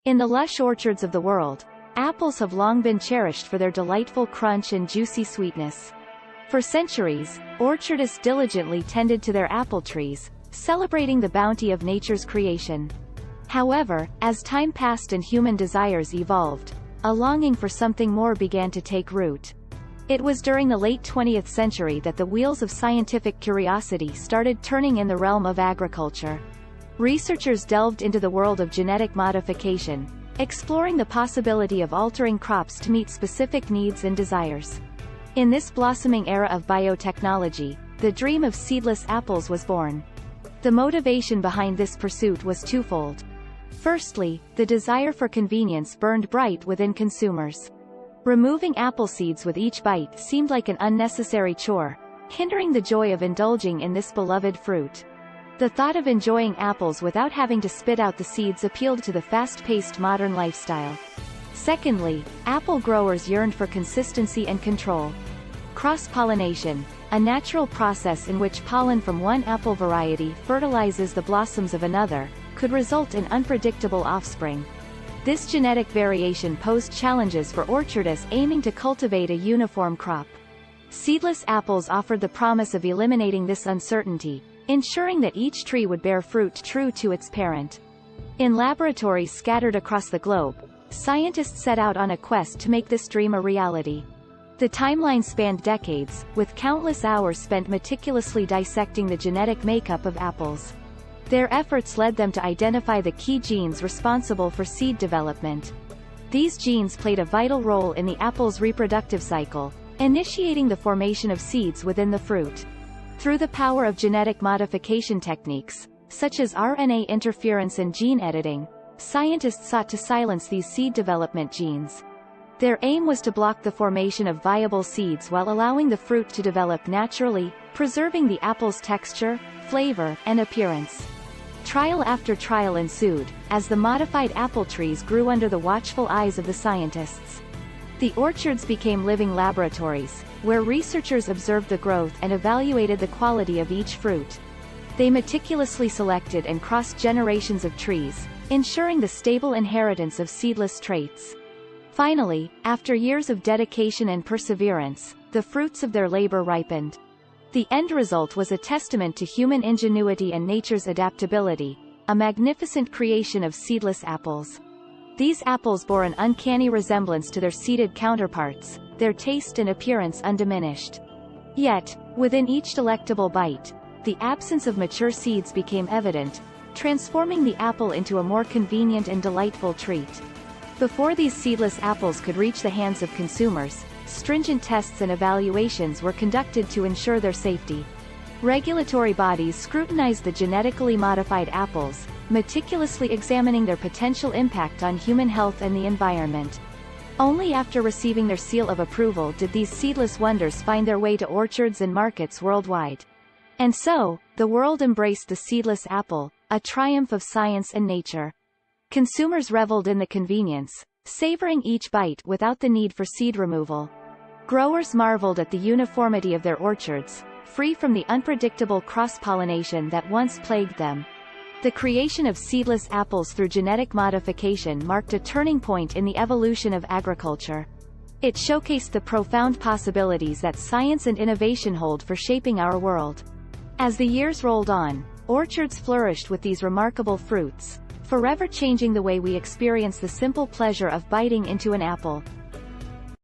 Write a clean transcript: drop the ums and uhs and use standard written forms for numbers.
In the lush orchards of the world, apples have long been cherished for their delightful crunch and juicy sweetness. For centuries, orchardists diligently tended to their apple trees, celebrating the bounty of nature's creation. However, as time passed and human desires evolved, a longing for something more began to take root. It was during the late 20th century that the wheels of scientific curiosity started turning in the realm of agriculture. Researchers delved into the world of genetic modification, exploring the possibility of altering crops to meet specific needs and desires. In this blossoming era of biotechnology, the dream of seedless apples was born. The motivation behind this pursuit was twofold. Firstly, the desire for convenience burned bright within consumers. Removing apple seeds with each bite seemed like an unnecessary chore, hindering the joy of indulging in this beloved fruit. The thought of enjoying apples without having to spit out the seeds appealed to the fast-paced modern lifestyle. Secondly, apple growers yearned for consistency and control. Cross-pollination, a natural process in which pollen from one apple variety fertilizes the blossoms of another, could result in unpredictable offspring. This genetic variation posed challenges for orchardists aiming to cultivate a uniform crop. Seedless apples offered the promise of eliminating this uncertainty, ensuring that each tree would bear fruit true to its parent. In laboratories scattered across the globe, scientists set out on a quest to make this dream a reality. The timeline spanned decades, with countless hours spent meticulously dissecting the genetic makeup of apples. Their efforts led them to identify the key genes responsible for seed development. These genes played a vital role in the apple's reproductive cycle, initiating the formation of seeds within the fruit. Through the power of genetic modification techniques, such as RNA interference and gene editing, scientists sought to silence these seed development genes. Their aim was to block the formation of viable seeds while allowing the fruit to develop naturally, preserving the apple's texture, flavor, and appearance. Trial after trial ensued, as the modified apple trees grew under the watchful eyes of the scientists. The orchards became living laboratories, where researchers observed the growth and evaluated the quality of each fruit. They meticulously selected and crossed generations of trees, ensuring the stable inheritance of seedless traits. Finally, after years of dedication and perseverance, the fruits of their labor ripened. The end result was a testament to human ingenuity and nature's adaptability, a magnificent creation of seedless apples. These apples bore an uncanny resemblance to their seeded counterparts, their taste and appearance undiminished. Yet, within each delectable bite, the absence of mature seeds became evident, transforming the apple into a more convenient and delightful treat. Before these seedless apples could reach the hands of consumers, stringent tests and evaluations were conducted to ensure their safety. Regulatory bodies scrutinized the genetically modified apples, meticulously examining their potential impact on human health and the environment. Only after receiving their seal of approval did these seedless wonders find their way to orchards and markets worldwide. And so, the world embraced the seedless apple, a triumph of science and nature. Consumers reveled in the convenience, savoring each bite without the need for seed removal. Growers marveled at the uniformity of their orchards, free from the unpredictable cross-pollination that once plagued them. The creation of seedless apples through genetic modification marked a turning point in the evolution of agriculture. It showcased the profound possibilities that science and innovation hold for shaping our world. As the years rolled on, orchards flourished with these remarkable fruits, forever changing the way we experience the simple pleasure of biting into an apple.